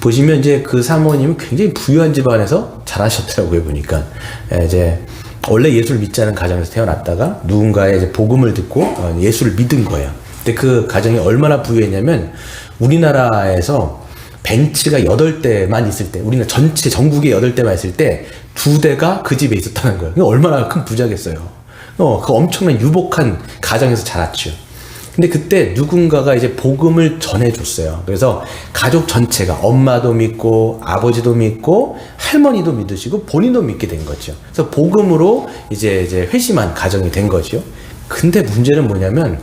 S1: 보시면 이제 그 사모님은 굉장히 부유한 집안에서 자라셨더라고요. 보니까 이제 원래 예수를 믿지 않은 가정에서 태어났다가 누군가의 이제 복음을 듣고 예수를 믿은 거예요. 근데 그 가정이 얼마나 부유했냐면, 우리나라에서 벤츠가 8대만 있을 때, 우리나라 전체 전국에 8대만 있을 때 2대가 그 집에 있었다는 거예요. 얼마나 큰 부자겠어요. 그 엄청난 유복한 가정에서 자랐죠. 근데 그때 누군가가 이제 복음을 전해줬어요. 그래서 가족 전체가, 엄마도 믿고 아버지도 믿고 할머니도 믿으시고 본인도 믿게 된 거죠. 그래서 복음으로 이제 회심한 가정이 된 거죠. 근데 문제는 뭐냐면,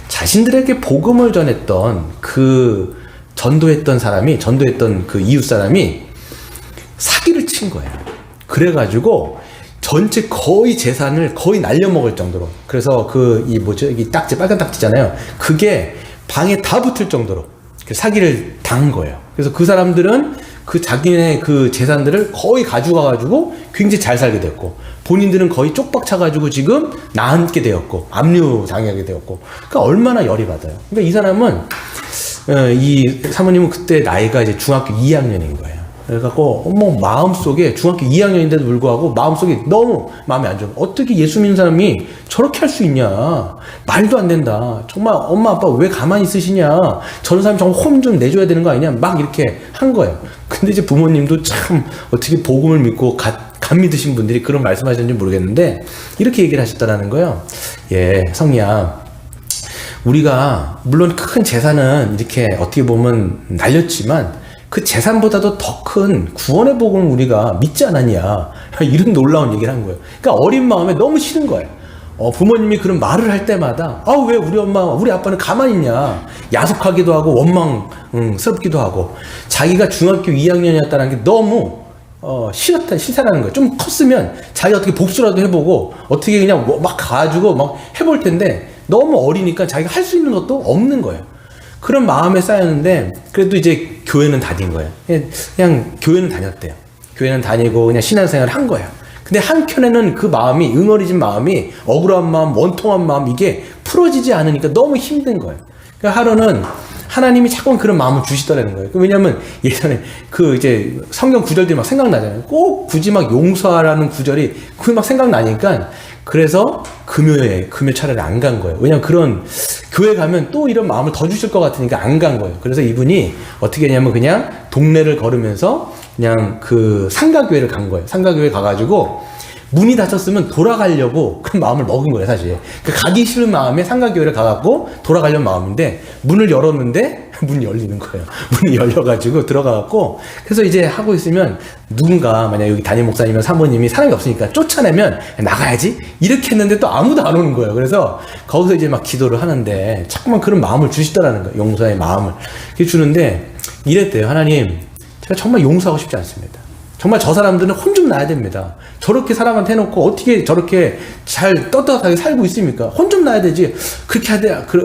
S1: 자신들에게 복음을 전했던 전도했던 그 이웃 사람이 사기를 친 거예요. 그래가지고 전체 거의 재산을 거의 날려먹을 정도로, 그래서 이 딱지, 빨간 딱지잖아요. 그게 방에 다 붙을 정도로 사기를 당한 거예요. 그래서 그 사람들은 자기네 그 재산들을 거의 가져가가지고 굉장히 잘 살게 됐고, 본인들은 거의 쪽박 차가지고 지금 나앉게 되었고, 압류 당하게 되었고, 그러니까 얼마나 열이 받아요. 그러니까 이 사람은, 이 사모님은 그때 나이가 이제 중학교 2학년인 거예요. 그래갖고 마음속에, 중학교 2학년인데도 불구하고 마음속에 너무 마음에 안 좋은, 어떻게 예수 믿는 사람이 저렇게 할 수 있냐, 말도 안 된다, 정말 엄마 아빠 왜 가만히 있으시냐, 저런 사람 정말 혼 좀 내줘야 되는 거 아니냐, 막 이렇게 한 거예요. 근데 이제 부모님도 참 어떻게 복음을 믿고 갓 믿으신 분들이 그런 말씀하셨는지 모르겠는데, 이렇게 얘기를 하셨다라는 거예요. 예, 성이야, 우리가 물론 큰 재산은 이렇게 어떻게 보면 날렸지만 그 재산보다도 더 큰 구원의 복음을 우리가 믿지 않았냐, 이런 놀라운 얘기를 한 거예요. 그러니까 어린 마음에 너무 싫은 거예요. 부모님이 그런 말을 할 때마다, 왜 우리 엄마, 우리 아빠는 가만히 있냐, 야속하기도 하고 원망스럽기도 하고, 자기가 중학교 2학년이었다는 게 너무 싫다라는 거예요. 좀 컸으면 자기 어떻게 복수라도 해보고 어떻게 그냥 막 가지고 막 해볼 텐데, 너무 어리니까 자기가 할 수 있는 것도 없는 거예요. 그런 마음에 쌓였는데, 그래도 이제 교회는 다닌 거예요. 그냥 교회는 다녔대요. 교회는 다니고 그냥 신앙생활을 한 거예요. 근데 한켠에는 그 마음이, 응어리진 마음이, 억울한 마음, 원통한 마음, 이게 풀어지지 않으니까 너무 힘든 거예요. 그러니까 하루는 하나님이 자꾸 그런 마음을 주시더라는 거예요. 왜냐면 예전에 이제 성경 구절들이 막 생각나잖아요. 꼭 굳이 막 용서하라는 구절이 그게 막 생각나니까, 그래서 금요일 차라리 안 간 거예요. 왜냐면 그런 교회 가면 또 이런 마음을 더 주실 것 같으니까 안 간 거예요. 그래서 이분이 어떻게 했냐면 그냥 동네를 걸으면서 그냥 그 상가교회를 간 거예요. 상가교회 가가지고 문이 닫혔으면 돌아가려고 그런 마음을 먹은 거예요, 사실. 가기 싫은 마음에 상가교회를 가갖고 돌아가려는 마음인데, 문을 열었는데 문이 열리는 거예요. 문이 열려가지고 들어가갖고, 그래서 이제 하고 있으면 누군가, 만약 여기 담임 목사님이나 사모님이 사람이 없으니까 쫓아내면 나가야지 이렇게 했는데 또 아무도 안 오는 거예요. 그래서 거기서 이제 막 기도를 하는데 자꾸만 그런 마음을 주시더라는 거예요. 용서의 마음을 주는데, 이랬대요. 하나님, 제가 정말 용서하고 싶지 않습니다. 정말 저 사람들은 혼 좀 나야 됩니다. 저렇게 사람한테 해놓고 어떻게 저렇게 잘 떳떳하게 살고 있습니까? 혼 좀 나야 되지. 그렇게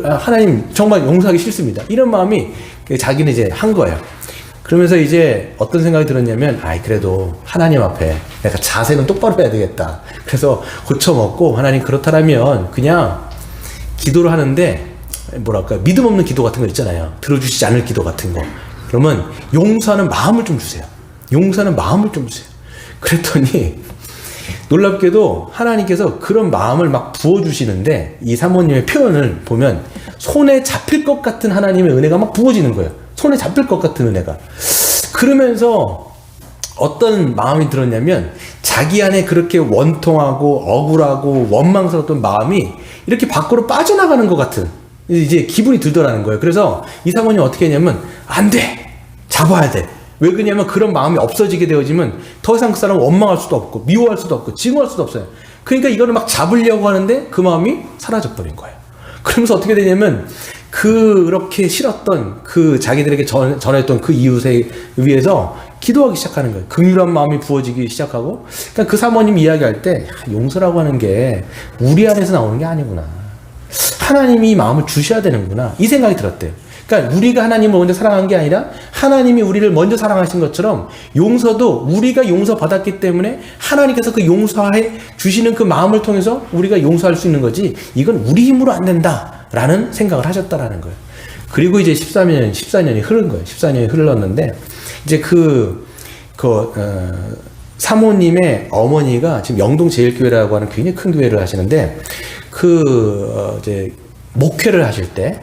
S1: 하나님 정말 용서하기 싫습니다. 이런 마음이 자기는 이제 한 거예요. 그러면서 이제 어떤 생각이 들었냐면, 그래도 하나님 앞에 내가 자세는 똑바로 해야 되겠다. 그래서 고쳐먹고, 하나님 그렇다면 그냥 기도를 하는데, 믿음 없는 기도 같은 거 있잖아요. 들어주시지 않을 기도 같은 거. 그러면 용서하는 마음을 좀 주세요. 용서하는 마음을 좀 주세요. 그랬더니 놀랍게도 하나님께서 그런 마음을 막 부어주시는데, 이 사모님의 표현을 보면 손에 잡힐 것 같은 하나님의 은혜가 막 부어지는 거예요. 손에 잡힐 것 같은 은혜가. 그러면서 어떤 마음이 들었냐면 자기 안에 그렇게 원통하고 억울하고 원망스러웠던 마음이 이렇게 밖으로 빠져나가는 것 같은 이제 기분이 들더라는 거예요. 그래서 이 사모님 어떻게 했냐면 안 돼! 잡아야 돼! 왜 그러냐면 그런 마음이 없어지게 되어지면 더 이상 그 사람을 원망할 수도 없고 미워할 수도 없고 증오할 수도 없어요. 그러니까 이거를 막 잡으려고 하는데 그 마음이 사라져버린 거예요. 그러면서 어떻게 되냐면 그렇게 싫었던 그 자기들에게 전했던 그 이웃에 위해서 기도하기 시작하는 거예요. 긍휼한 마음이 부어지기 시작하고. 그러니까 그 사모님 이야기할 때 용서라고 하는 게 우리 안에서 나오는 게 아니구나. 하나님이 이 마음을 주셔야 되는구나. 이 생각이 들었대요. 그러니까 우리가 하나님을 먼저 사랑한 게 아니라 하나님이 우리를 먼저 사랑하신 것처럼 용서도 우리가 용서받았기 때문에 하나님께서 그 용서해 주시는 그 마음을 통해서 우리가 용서할 수 있는 거지 이건 우리 힘으로 안 된다라는 생각을 하셨다라는 거예요. 그리고 이제 14년이 흐른 거예요. 14년이 흘렀는데 이제 사모님의 어머니가 지금 영동제일교회라고 하는 굉장히 큰 교회를 하시는데 이제 목회를 하실 때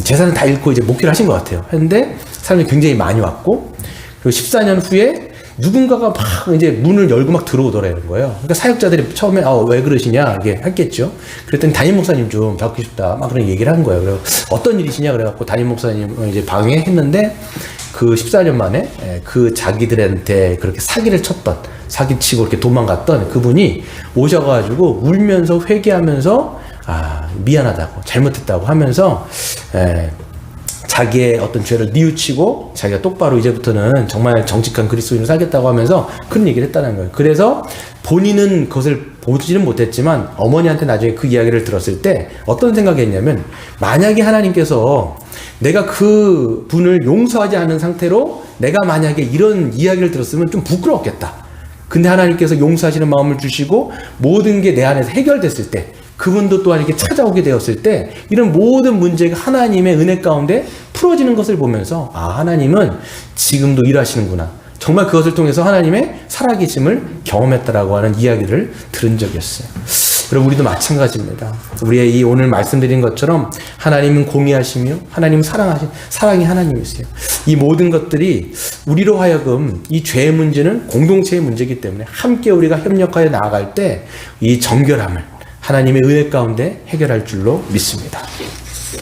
S1: 재산을 다 잃고 이제 목회를 하신 것 같아요. 했는데 사람들이 굉장히 많이 왔고 그리고 14년 후에 누군가가 막 이제 문을 열고 막 들어오더라는 거예요. 그러니까 사역자들이 처음에 왜 그러시냐 이게 했겠죠. 그랬더니 담임 목사님 좀 뵙고 싶다 막 그런 얘기를 한 거예요. 그래서 어떤 일이시냐 그래갖고 담임 목사님 이제 방에 했는데 그 14년 만에 그 자기들한테 그렇게 사기를 쳤던 사기치고 이렇게 도망갔던 그분이 오셔가지고 울면서 회개하면서 미안하다고 잘못했다고 하면서 자기의 어떤 죄를 뉘우치고 자기가 똑바로 이제부터는 정말 정직한 그리스도인으로 살겠다고 하면서 그런 얘기를 했다는 거예요. 그래서 본인은 그것을 보지는 못했지만 어머니한테 나중에 그 이야기를 들었을 때 어떤 생각이 했냐면 만약에 하나님께서 내가 그 분을 용서하지 않은 상태로 내가 만약에 이런 이야기를 들었으면 좀 부끄럽겠다. 근데 하나님께서 용서하시는 마음을 주시고 모든 게 내 안에서 해결됐을 때 그분도 또한 이렇게 찾아오게 되었을 때 이런 모든 문제가 하나님의 은혜 가운데 풀어지는 것을 보면서 하나님은 지금도 일하시는구나. 정말 그것을 통해서 하나님의 살아계심을 경험했다라고 하는 이야기를 들은 적이 있어요. 여러분 우리도 마찬가지입니다. 우리의 이 오늘 말씀드린 것처럼 하나님은 공의하시며 하나님은 사랑이 하나님이세요. 이 모든 것들이 우리로 하여금 이 죄의 문제는 공동체의 문제이기 때문에 함께 우리가 협력하여 나아갈 때 이 정결함을 하나님의 은혜 가운데 해결할 줄로 믿습니다.